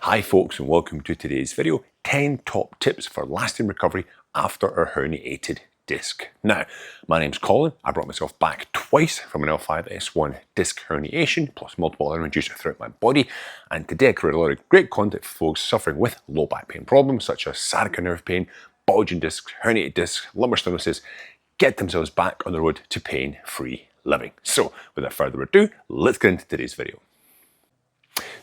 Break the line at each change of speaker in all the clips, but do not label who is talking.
Hi folks, and welcome to today's video, 10 top tips for lasting recovery after a herniated disc. Now, my name's Colin. I brought myself back twice from an L5-S1 disc herniation, plus multiple other injuries throughout my body. And today I create a lot of great content for folks suffering with low back pain problems, such as sciatica nerve pain, bulging discs, herniated discs, lumbar stenosis, get themselves back on the road to pain-free living. So, without further ado, let's get into today's video.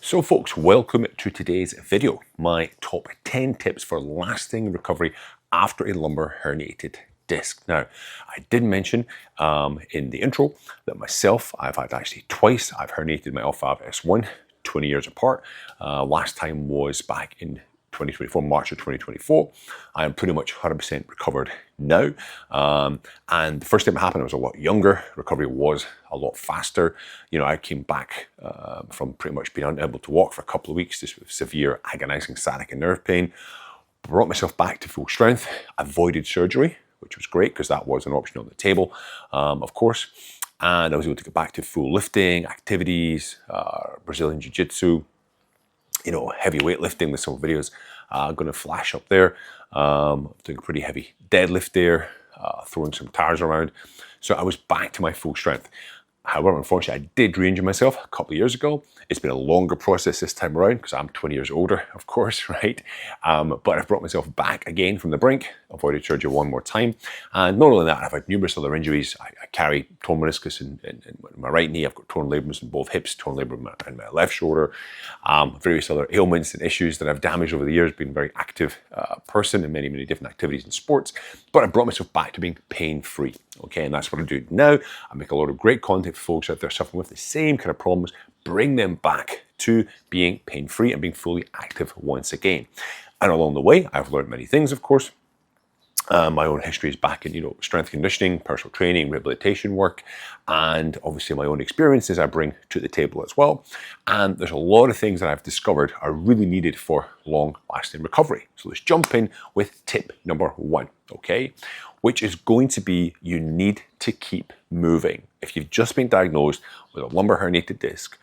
So folks, welcome to today's video, my top 10 tips for lasting recovery after a lumbar herniated disc. Now, I did mention in the intro that myself, I've had actually twice, I've herniated my L5-S1, 20 years apart. Last time was back in 2024, March of 2024. I am pretty much 100% recovered now. And the first time it happened, I was a lot younger. Recovery was a lot faster. You know, I came back from pretty much being unable to walk for a couple of weeks, just with severe agonizing sciatica nerve pain. Brought myself back to full strength, avoided surgery, which was great because that was an option on the table, of course. And I was able to get back to full lifting, activities, Brazilian Jiu-Jitsu, you know, heavy weightlifting with some videos going to flash up there. Doing a pretty heavy deadlift there, throwing some tires around. So I was back to my full strength. However, unfortunately, I did re-injure myself a couple of years ago. It's been a longer process this time around because I'm 20 years older, of course, right? But I've brought myself back again from the brink, avoided surgery one more time. And not only that, I've had numerous other injuries. I carry torn meniscus in my right knee. I've got torn ligaments in both hips, torn labrum in my left shoulder. Various other ailments and issues that I've damaged over the years, been a very active person in many, many different activities and sports. But I brought myself back to being pain-free. Okay, and that's what I do now. I make a lot of great content for folks out there suffering with the same kind of problems, bring them back to being pain-free and being fully active once again. And along the way, I've learned many things, of course. My own history is back in, you know, strength conditioning, personal training, rehabilitation work, and obviously my own experiences I bring to the table as well. And there's a lot of things that I've discovered are really needed for long-lasting recovery. So let's jump in with tip number 1, okay? Which is going to be you need to keep moving. If you've just been diagnosed with a lumbar herniated disc,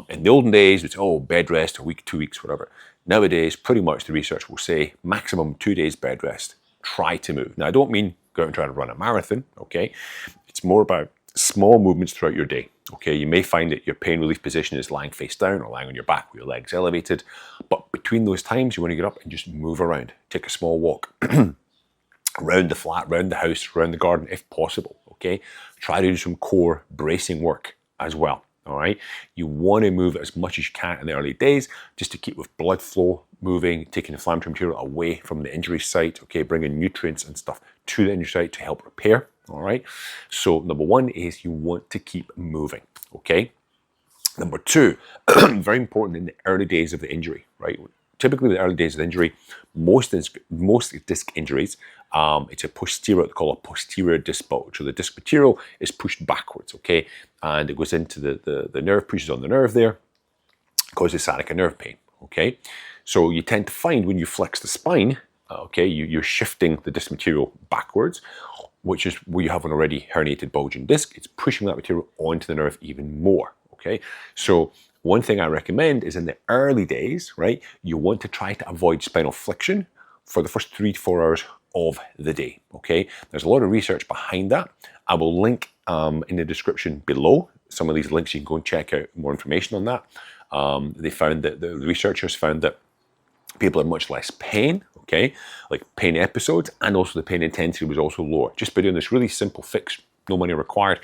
in the olden days, it's, bed rest, a week, 2 weeks, whatever. Nowadays, pretty much the research will say maximum 2 days bed rest. Try to move. Now, I don't mean go out and try to run a marathon, okay? It's more about small movements throughout your day, okay? You may find that your pain relief position is lying face down or lying on your back with your legs elevated, but between those times, you want to get up and just move around. Take a small walk around the flat, around the house, around the garden, if possible, okay? Try to do some core bracing work as well, all right? You want to move as much as you can in the early days just to keep with blood flow moving, taking inflammatory material away from the injury site, okay? Bringing nutrients and stuff to the injury site to help repair, all right? So number 1 is you want to keep moving, okay? Number 2, very important in the early days of the injury, right? Typically, in the early days of the injury, most disc injuries, it's a posterior, what they call a posterior disc bulge. So the disc material is pushed backwards, okay? And it goes into the nerve, pushes on the nerve there, causes sciatica nerve pain, okay? So you tend to find when you flex the spine, okay, you're shifting the disc material backwards, which is where you have an already herniated bulging disc. It's pushing that material onto the nerve even more, okay? So one thing I recommend is in the early days, right, you want to try to avoid spinal flexion for the first 3 to 4 hours of the day, okay? There's a lot of research behind that. I will link in the description below some of these links. You can go and check out more information on that. They found that the researchers found that people had much less pain, okay, like pain episodes, and also the pain intensity was also lower, just by doing this really simple fix, no money required.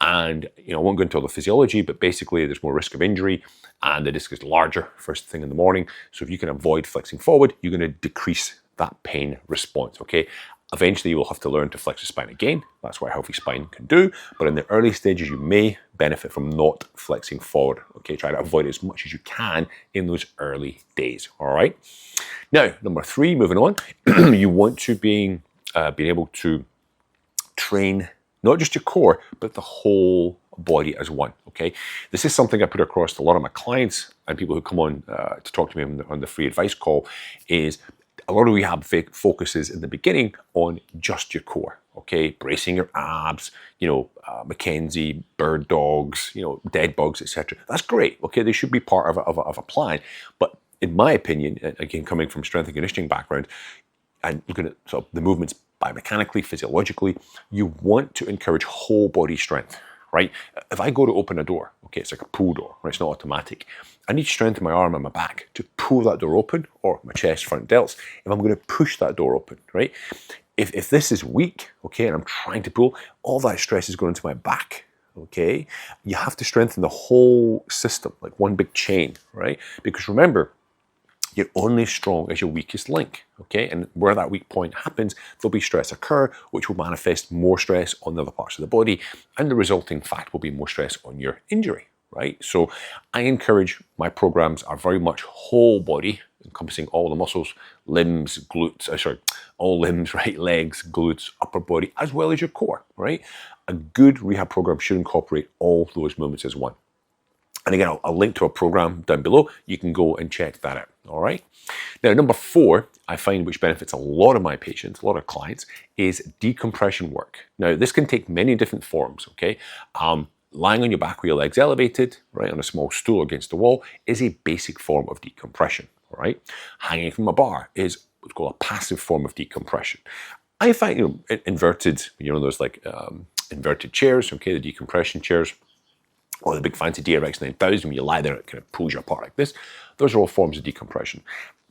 And, you know, I won't go into all the physiology, but basically there's more risk of injury and the disc is larger first thing in the morning. So if you can avoid flexing forward, you're going to decrease that pain response, okay? Eventually you will have to learn to flex the spine again. That's what a healthy spine can do. But in the early stages, you may benefit from not flexing forward, okay? Try to avoid it as much as you can in those early days, all right? Now, number 3, moving on, you want to be able to train not just your core, but the whole body as one, okay? This is something I put across to a lot of my clients and people who come on to talk to me on the free advice call is a lot of rehab focuses in the beginning on just your core, okay? Bracing your abs, you know, Mackenzie, bird dogs, you know, dead bugs, etc. That's great, okay? They should be part of a plan, but in my opinion, again, coming from strength and conditioning background, and looking at sort of the movements biomechanically, physiologically, you want to encourage whole body strength, right? If I go to open a door, okay, it's like a pull door, right? It's not automatic. I need strength in my arm and my back to pull that door open, or my chest, front delts, if I'm going to push that door open, right? If this is weak, okay, and I'm trying to pull, all that stress is going into my back, okay? You have to strengthen the whole system, like one big chain, right? Because remember, you're only strong as your weakest link, okay? And where that weak point happens, there'll be stress occur, which will manifest more stress on the other parts of the body, and the resulting fact will be more stress on your injury, right? So I encourage, my programs are very much whole body, encompassing all the muscles, limbs, glutes, all limbs, right? Legs, glutes, upper body, as well as your core, right? A good rehab program should incorporate all those movements as one. And again, I'll link to a program down below. You can go and check that out, all right? Now, number 4, I find, which benefits a lot of my patients, a lot of clients, is decompression work. Now, this can take many different forms, okay? Lying on your back with your legs elevated, right, on a small stool against the wall is a basic form of decompression, all right? Hanging from a bar is what's called a passive form of decompression. I find, inverted, those like inverted chairs, okay, the decompression chairs, or the big fancy DRX 9000, when you lie there, it kind of pulls you apart like this. Those are all forms of decompression.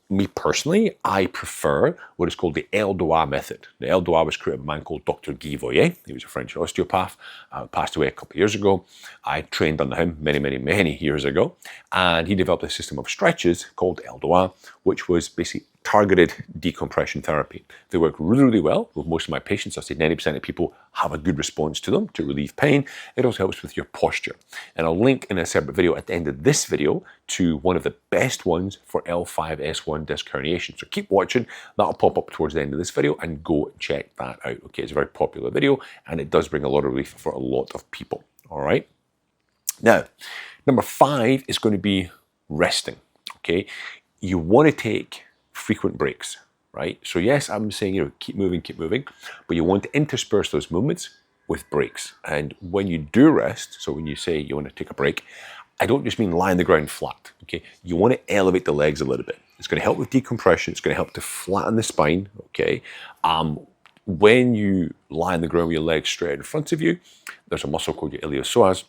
Me personally, I prefer what is called the El Doigt method. The El Doigt was created by a man called Dr. Guy Voyer. He was a French osteopath, passed away a couple of years ago. I trained under him many years ago. And he developed a system of stretches called El Doigt, which was basically targeted decompression therapy. They work really well with most of my patients. I say 90% of people have a good response to them to relieve pain. It also helps with your posture. And I'll link in a separate video at the end of this video to one of the best ones for L5-S1 disc herniation. So keep watching. That'll pop up towards the end of this video, and go check that out. Okay, it's a very popular video, and it does bring a lot of relief for a lot of people. All right. Now, number 5 is going to be resting. Okay, you want to take frequent breaks, right? So yes, I'm saying, keep moving, but you want to intersperse those movements with breaks. And when you do rest, so when you say you want to take a break, I don't just mean lie on the ground flat, okay? You want to elevate the legs a little bit. It's going to help with decompression. It's going to help to flatten the spine, okay? When you lie on the ground with your legs straight in front of you, there's a muscle called your iliopsoas,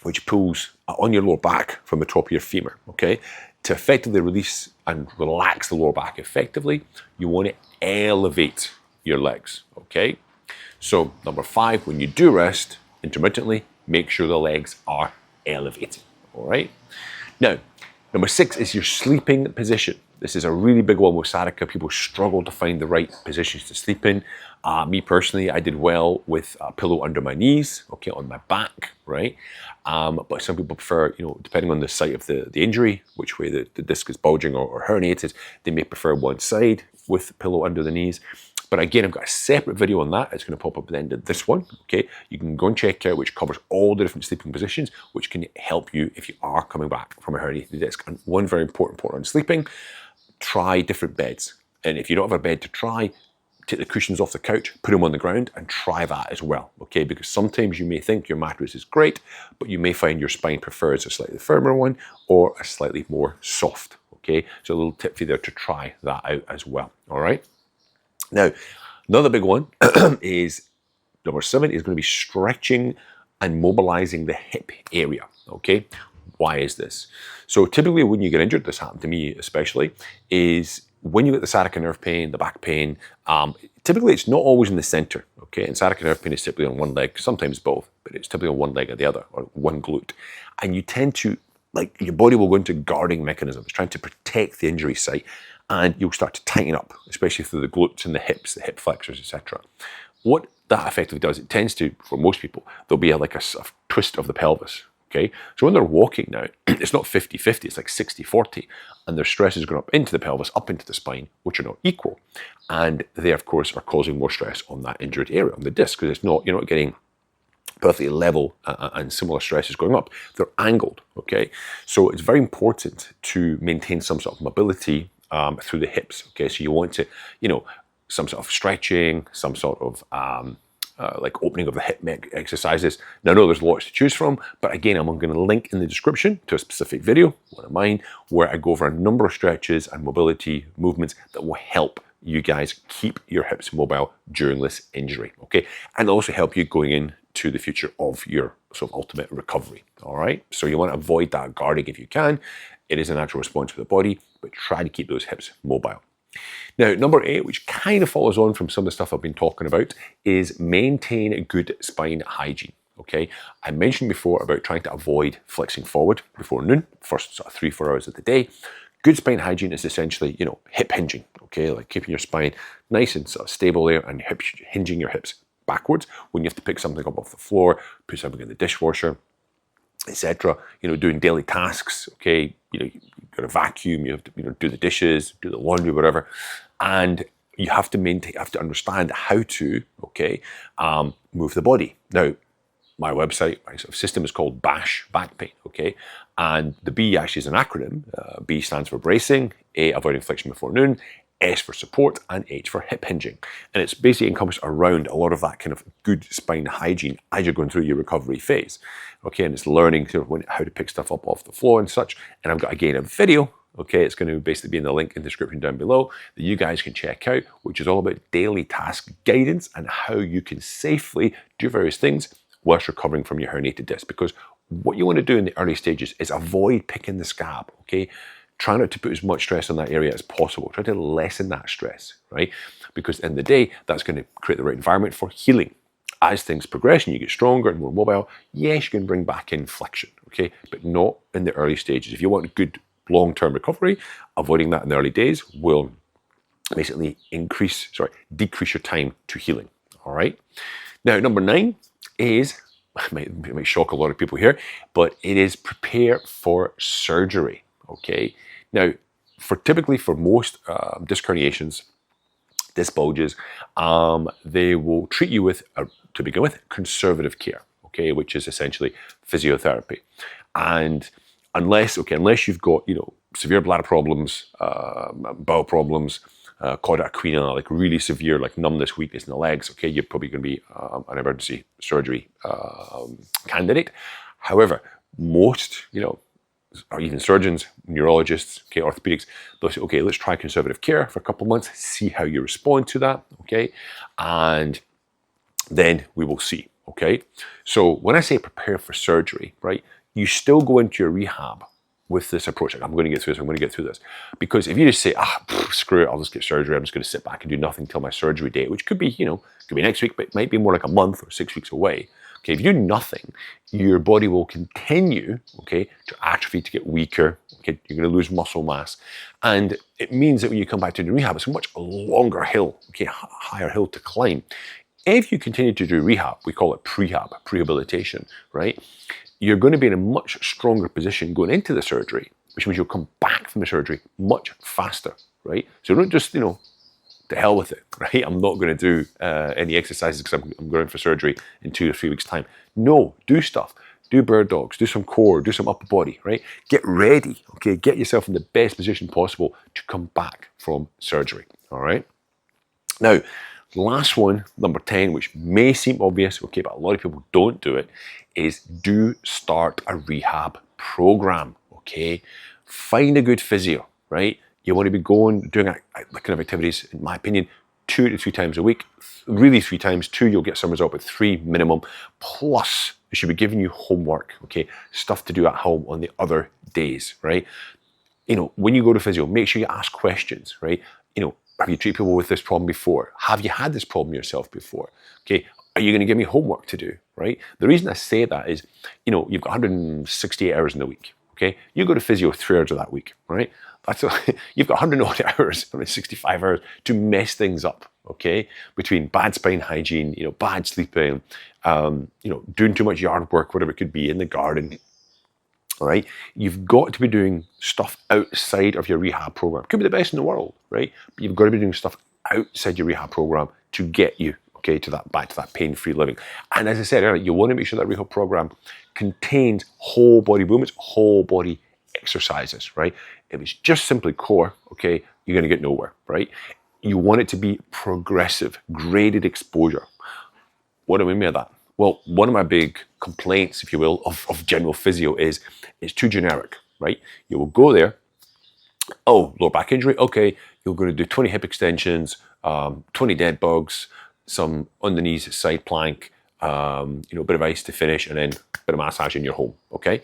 which pulls on your lower back from the top of your femur, okay? To effectively release and relax the lower back effectively, you want to elevate your legs, okay? So number 5, when you do rest intermittently, make sure the legs are elevated, all right? Now, number 6 is your sleeping position. This is a really big one with sciatica. People struggle to find the right positions to sleep in. Me personally, I did well with a pillow under my knees, okay, on my back, right? But some people prefer, depending on the site of the injury, which way the disc is bulging or herniated, they may prefer one side with the pillow under the knees. But again, I've got a separate video on that. It's going to pop up at the end of this one, okay? You can go and check out, which covers all the different sleeping positions, which can help you if you are coming back from a herniated disc. And one very important point on sleeping, try different beds. And if you don't have a bed to try, take the cushions off the couch, put them on the ground, and try that as well, okay? Because sometimes you may think your mattress is great, but you may find your spine prefers a slightly firmer one or a slightly more soft, okay? So a little tip for you there to try that out as well, all right? Now, another big one is number 7 is going to be stretching and mobilizing the hip area, okay? Why is this? So typically when you get injured, this happened to me especially, is when you get the sciatica nerve pain, the back pain, typically it's not always in the center, okay? And sciatica nerve pain is typically on one leg, sometimes both, but it's typically on one leg or the other, or one glute. And you tend to, your body will go into guarding mechanisms, trying to protect the injury site, and you'll start to tighten up, especially through the glutes and the hips, the hip flexors, etc. What that effectively does, it tends to, for most people, there'll be a twist of the pelvis, okay? So when they're walking now, it's not 50-50, it's like 60-40, and their stress is going up into the pelvis, up into the spine, which are not equal. And they, of course, are causing more stress on that injured area, on the disc, because you're not getting perfectly level and similar stresses going up. They're angled, okay? So it's very important to maintain some sort of mobility through the hips, okay? So you want to, some sort of stretching, some sort of like opening of the hip exercises. Now I know there's lots to choose from, but again, I'm going to link in the description to a specific video, one of mine, where I go over a number of stretches and mobility movements that will help you guys keep your hips mobile during this injury, okay? And also help you going into the future of your sort of ultimate recovery, all right? So you want to avoid that guarding if you can. It is a natural response for the body, but try to keep those hips mobile. Now, number 8, which kind of follows on from some of the stuff I've been talking about, is maintain good spine hygiene, okay? I mentioned before about trying to avoid flexing forward before noon, first sort of 3-4 hours of the day. Good spine hygiene is essentially, hip hinging, okay? Like keeping your spine nice and sort of stable there and hinging your hips backwards when you have to pick something up off the floor, put something in the dishwasher, etc. Doing daily tasks, okay? You've got to vacuum, you have to, do the dishes, do the laundry, whatever. And you have to understand how to, okay, move the body. Now, my website, my sort of system is called BASH, back pain, okay? And the B actually is an acronym. B stands for bracing, A, avoiding flexion before noon, S for support, and H for hip hinging. And it's basically encompassed around a lot of that kind of good spine hygiene as you're going through your recovery phase. Okay, and it's learning sort of how to pick stuff up off the floor and such. And I've got, again, a video, okay, it's going to basically be in the link in the description down below that you guys can check out, which is all about daily task guidance and how you can safely do various things whilst recovering from your herniated disc. Because what you want to do in the early stages is avoid picking the scab, okay? Try not to put as much stress on that area as possible. Try to lessen that stress, right? Because in the day, that's going to create the right environment for healing. As things progress and you get stronger and more mobile, yes, you can bring back in flexion, okay? But not in the early stages. If you want good long-term recovery, avoiding that in the early days will basically decrease your time to healing, all right? Now, number 9 is, it might shock a lot of people here, but it is prepare for surgery, okay? Now, typically for most disc herniations, disc bulges, they will treat you with, to begin with, conservative care, okay, which is essentially physiotherapy. And unless you've got, severe bladder problems, bowel problems, cauda equina, like really severe, like numbness, weakness in the legs, okay, you're probably going to be an emergency surgery candidate. However, most, or even surgeons, neurologists, okay, orthopedics, they'll say, okay, let's try conservative care for a couple of months, see how you respond to that, okay, and then we will see, okay. So when I say prepare for surgery, right, you still go into your rehab with this approach, like, I'm going to get through this, because if you just say, screw it, I'll just get surgery, I'm just going to sit back and do nothing till my surgery date, which could be, could be next week, but it might be more like a month or 6 weeks away. Okay, if you do nothing, your body will continue, okay, to atrophy, to get weaker, okay, you're going to lose muscle mass. And it means that when you come back to the rehab, it's a much longer hill, okay, higher hill to climb. If you continue to do rehab, we call it prehab, prehabilitation, right? You're going to be in a much stronger position going into the surgery, which means you'll come back from the surgery much faster, right? So don't just, to hell with it, right? I'm not going to do any exercises because I'm going for surgery in 2 or 3 weeks' time. No, do stuff. Do bird dogs, do some core, do some upper body, right? Get ready, okay? Get yourself in the best position possible to come back from surgery, all right? Now, last one, number 10, which may seem obvious, okay, but a lot of people don't do it, is do start a rehab program, okay? Find a good physio, right? You want to be doing that kind of activities, in my opinion, 2 to 3 times a week. Really 3 times, 2 you'll get some result, but 3 minimum. Plus, they should be giving you homework, okay? Stuff to do at home on the other days, right? When you go to physio, make sure you ask questions, right? Have you treated people with this problem before? Have you had this problem yourself before? Okay, are you going to give me homework to do, right? The reason I say that is, you've got 168 hours in the week, okay? You go to physio 3 hours of that week, right? You've got 100 odd hours, 165 hours to mess things up, okay? Between bad spine hygiene, bad sleeping, doing too much yard work, whatever it could be, in the garden, all right? You've got to be doing stuff outside of your rehab program. Could be the best in the world, right? But you've got to be doing stuff outside your rehab program to get you, okay, back to that pain-free living. And as I said earlier, you want to make sure that rehab program contains whole body movements, whole body exercises, right? If it's just simply core, okay, you're going to get nowhere, right? You want it to be progressive, graded exposure. What do I mean by that? Well, one of my big complaints, if you will, of general physio is it's too generic, right? You will go there, oh, lower back injury, okay, you're going to do 20 hip extensions, 20 dead bugs, some on the knees side plank, a bit of ice to finish, and then a bit of massage in your home, okay?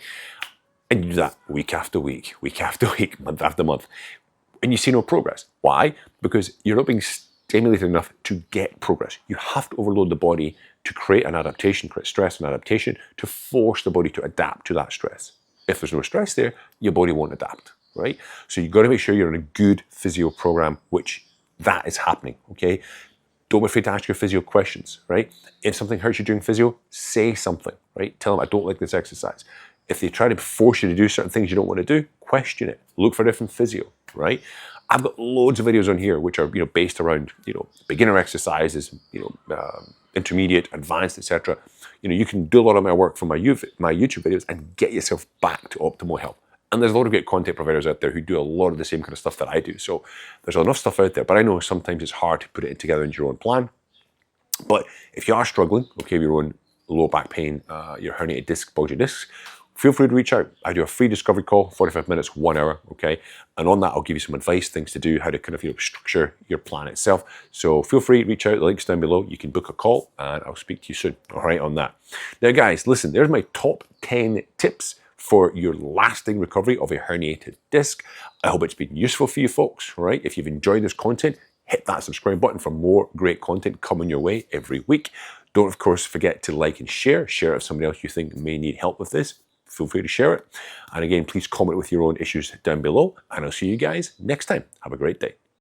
And you do that week after week, week after week, month after month, and you see no progress. Why? Because you're not being stimulated enough to get progress. You have to overload the body to create an adaptation, create stress and adaptation, to force the body to adapt to that stress. If there's no stress there, your body won't adapt, right? So you've got to make sure you're in a good physio program, which that is happening, okay? Don't be afraid to ask your physio questions, right? If something hurts you during physio, say something, right? Tell them, I don't like this exercise. If they try to force you to do certain things you don't want to do, question it. Look for a different physio, right? I've got loads of videos on here which are based around beginner exercises, intermediate, advanced, etc. You can do a lot of my work from my YouTube videos and get yourself back to optimal health. And there's a lot of great content providers out there who do a lot of the same kind of stuff that I do. So there's enough stuff out there, but I know sometimes it's hard to put it together into your own plan. But if you are struggling, okay, with your own low back pain, your herniated disc, bulgy discs, feel free to reach out. I do a free discovery call, 45 minutes, 1 hour, okay? And on that, I'll give you some advice, things to do, how to kind of structure your plan itself. So feel free to reach out, the link's down below. You can book a call and I'll speak to you soon, all right, on that. Now guys, listen, there's my top 10 tips for your lasting recovery of a herniated disc. I hope it's been useful for you folks, all right? If you've enjoyed this content, hit that subscribe button for more great content coming your way every week. Don't, of course, forget to like and share. Share it with somebody else you think may need help with this. Feel free to share it. And again, please comment with your own issues down below. And I'll see you guys next time. Have a great day.